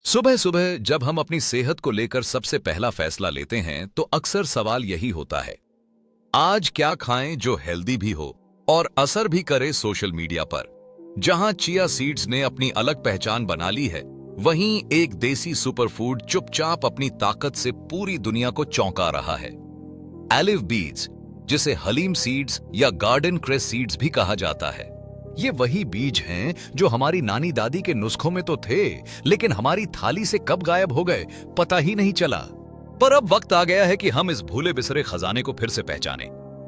सुबह सुबह जब हम अपनी सेहत को लेकर सबसे पहला फैसला लेते हैं तो अक्सर सवाल यही होता है, आज क्या खाएं जो हेल्दी भी हो और असर भी करे सोशल मीडिया पर। जहां चिया सीड्स ने अपनी अलग पहचान बना ली है, वहीं एक देसी सुपरफूड चुपचाप अपनी ताकत से पूरी दुनिया को चौंका रहा है। एलिव बीज, जिसे हलीम सीड्स या गार्डन क्रेस सीड्स भी कहा जाता है, ये वही बीज हैं जो हमारी नानी दादी के नुस्खों में तो थे, लेकिन हमारी थाली से कब गायब हो गए पता ही नहीं चला। पर अब वक्त आ गया है कि हम इस भूले बिसरे खजाने को फिर से पहचानें,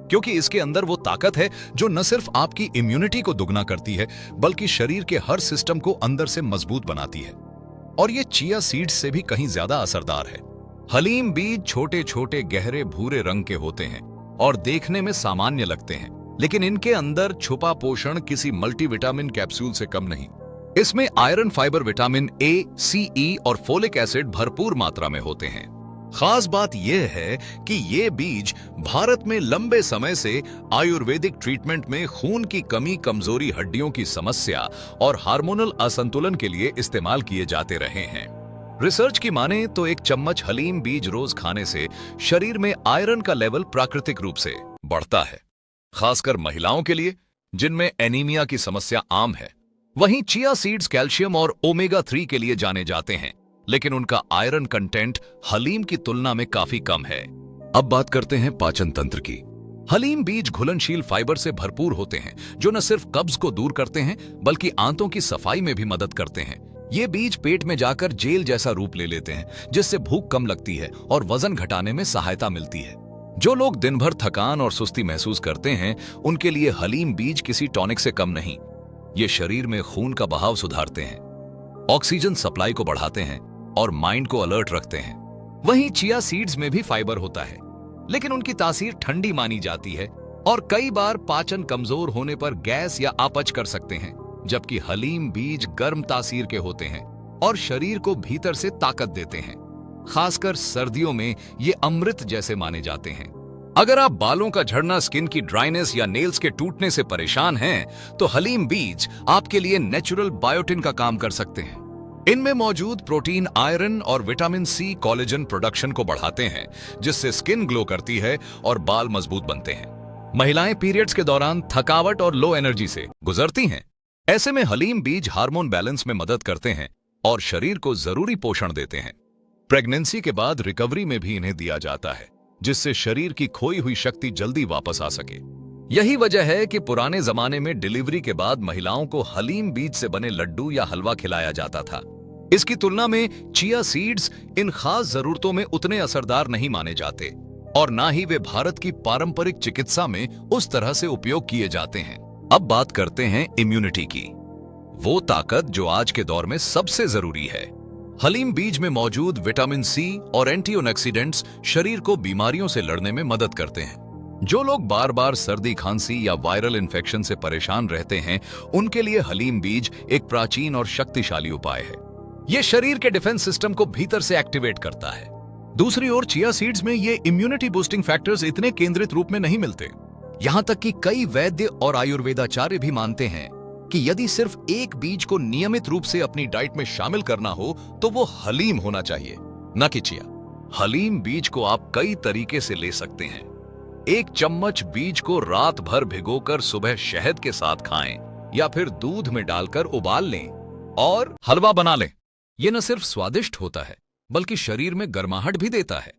क्योंकि इसके अंदर वो ताकत है जो न सिर्फ आपकी इम्यूनिटी को दुगना करती है, बल्कि शरीर के हर सिस्टम को अंदर से मजबूत बनाती है। और ये चिया सीड्स से भी कहीं ज्यादा असरदार है। हलीम बीज छोटे छोटे गहरे भूरे रंग के होते हैं और देखने में सामान्य लगते हैं, लेकिन इनके अंदर छुपा पोषण किसी मल्टीविटामिन कैप्सूल से कम नहीं। इसमें आयरन, फाइबर, विटामिन ए, सी, ई और फोलिक एसिड भरपूर मात्रा में होते हैं। खास बात यह है कि ये बीज भारत में लंबे समय से आयुर्वेदिक ट्रीटमेंट में खून की कमी, कमजोरी, हड्डियों की समस्या और हार्मोनल असंतुलन के लिए इस्तेमाल किए जाते रहे हैं। रिसर्च की माने तो एक चम्मच हलीम बीज रोज खाने से शरीर में आयरन का लेवल प्राकृतिक रूप से बढ़ता है, खासकर महिलाओं के लिए जिनमें एनीमिया की समस्या आम है। वहीं चिया सीड्स कैल्शियम और ओमेगा 3 के लिए जाने जाते हैं, लेकिन उनका आयरन कंटेंट हलीम की तुलना में काफी कम है। अब बात करते हैं पाचन तंत्र की। हलीम बीज घुलनशील फाइबर से भरपूर होते हैं, जो न सिर्फ कब्ज को दूर करते हैं बल्कि आंतों की सफाई में भी मदद करते हैं। ये बीज पेट में जाकर जेल जैसा रूप ले लेते हैं, जिससे भूख कम लगती है और वजन घटाने में सहायता मिलती है। जो लोग दिन भर थकान और सुस्ती महसूस करते हैं, उनके लिए हलीम बीज किसी टॉनिक से कम नहीं। ये शरीर में खून का बहाव सुधारते हैं, ऑक्सीजन सप्लाई को बढ़ाते हैं और माइंड को अलर्ट रखते हैं। वहीं चिया सीड्स में भी फाइबर होता है, लेकिन उनकी तासीर ठंडी मानी जाती है और कई बार पाचन कमजोर होने पर गैस या अपच कर सकते हैं, जबकि हलीम बीज गर्म तासीर के होते हैं और शरीर को भीतर से ताकत देते हैं। खासकर सर्दियों में ये अमृत जैसे माने जाते हैं। अगर आप बालों का झड़ना, स्किन की ड्राइनेस या नेल्स के टूटने से परेशान हैं, तो हलीम बीज आपके लिए नेचुरल बायोटिन का काम कर सकते हैं। इनमें मौजूद प्रोटीन आयरन और विटामिन सी कोलेजन प्रोडक्शन को बढ़ाते हैं, जिससे स्किन ग्लो करती है और बाल मजबूत बनते हैं। महिलाएं पीरियड्स के दौरान थकावट और लो एनर्जी से गुजरती हैं। ऐसे में हलीम बीज हार्मोन बैलेंस में मदद करते हैं और शरीर को जरूरी पोषण देते हैं। प्रेगनेंसी के बाद रिकवरी में भी इन्हें दिया जाता है, जिससे शरीर की खोई हुई शक्ति जल्दी वापस आ सके। यही वजह है कि पुराने जमाने में डिलीवरी के बाद महिलाओं को हलीम बीज से बने लड्डू या हलवा खिलाया जाता था। इसकी तुलना में चिया सीड्स इन खास जरूरतों में उतने असरदार नहीं माने जाते और ना ही वे भारत की पारंपरिक चिकित्सा में उस तरह से उपयोग किए जाते हैं। अब बात करते हैं इम्यूनिटी की, वो ताकत जो आज के दौर में सबसे जरूरी है। हलीम बीज में मौजूद विटामिन सी और एंटीऑक्सीडेंट्स शरीर को बीमारियों से लड़ने में मदद करते हैं। जो लोग बार बार सर्दी, खांसी या वायरल इन्फेक्शन से परेशान रहते हैं, उनके लिए हलीम बीज एक प्राचीन और शक्तिशाली उपाय है। यह शरीर के डिफेंस सिस्टम को भीतर से एक्टिवेट करता है। दूसरी ओर चिया सीड्स में ये इम्यूनिटी बूस्टिंग फैक्टर्स इतने केंद्रित रूप में नहीं मिलते। यहां तक कि कई वैद्य और आयुर्वेदाचार्य भी मानते हैं कि यदि सिर्फ एक बीज को नियमित रूप से अपनी डाइट में शामिल करना हो तो वो हलीम होना चाहिए, न कि चिया। हलीम बीज को आप कई तरीके से ले सकते हैं। एक चम्मच बीज को रात भर भिगोकर सुबह शहद के साथ खाएं या फिर दूध में डालकर उबाल लें और हलवा बना लें। यह न सिर्फ स्वादिष्ट होता है बल्कि शरीर में गर्माहट भी देता है।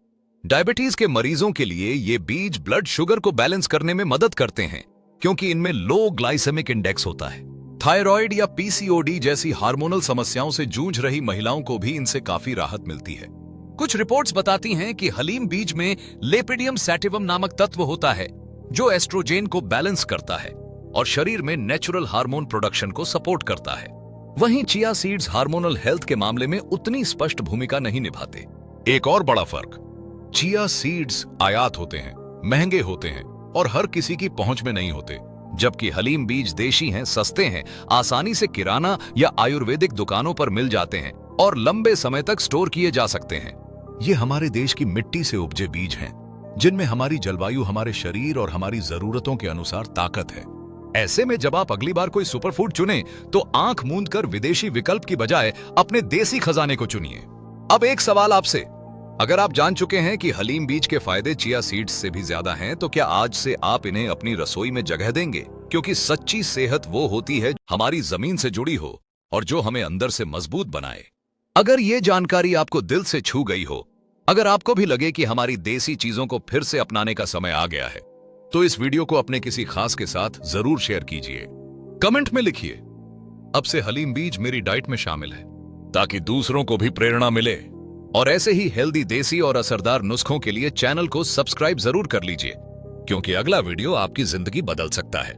डायबिटीज के मरीजों के लिए ये बीज ब्लड शुगर को बैलेंस करने में मदद करते हैं, क्योंकि इनमें लो ग्लाइसेमिक इंडेक्स होता है। थायराइड या पीसीओडी जैसी हार्मोनल समस्याओं से जूझ रही महिलाओं को भी इनसे काफी राहत मिलती है। कुछ रिपोर्ट्स बताती हैं कि हलीम बीज में लेपिडियम सैटिवम नामक तत्व होता है, जो एस्ट्रोजेन को बैलेंस करता है और शरीर में नेचुरल हार्मोन प्रोडक्शन को सपोर्ट करता है। वहीं चिया सीड्स हार्मोनल हेल्थ के मामले में उतनी स्पष्ट भूमिका नहीं निभाते। एक और बड़ा फर्क, चिया सीड्स आयात होते हैं, महंगे होते हैं और हर किसी की पहुंच में नहीं होते, जबकि हलीम बीज देशी हैं, सस्ते हैं, आसानी से किराना या आयुर्वेदिक दुकानों पर मिल जाते हैं और लंबे समय तक स्टोर किए जा सकते हैं। ये हमारे देश की मिट्टी से उपजे बीज हैं, जिनमें हमारी जलवायु, हमारे शरीर और हमारी जरूरतों के अनुसार ताकत है। ऐसे में जब आप अगली बार कोई सुपरफूड चुने तो आंख मूंद कर विदेशी विकल्प की बजाय अपने देसी खजाने को चुनिए। अब एक सवाल आपसे, अगर आप जान चुके हैं कि हलीम बीज के फायदे चिया सीड्स से भी ज्यादा हैं, तो क्या आज से आप इन्हें अपनी रसोई में जगह देंगे? क्योंकि सच्ची सेहत वो होती है हमारी जमीन से जुड़ी हो और जो हमें अंदर से मजबूत बनाए। अगर ये जानकारी आपको दिल से छू गई हो, अगर आपको भी लगे कि हमारी देसी चीजों को फिर से अपनाने का समय आ गया है, तो इस वीडियो को अपने किसी खास के साथ जरूर शेयर कीजिए। कमेंट में लिखिए, अब से हलीम बीज मेरी डाइट में शामिल है, ताकि दूसरों को भी प्रेरणा मिले। और ऐसे ही हेल्दी, देसी और असरदार नुस्खों के लिए चैनल को सब्सक्राइब जरूर कर लीजिए, क्योंकि अगला वीडियो आपकी जिंदगी बदल सकता है।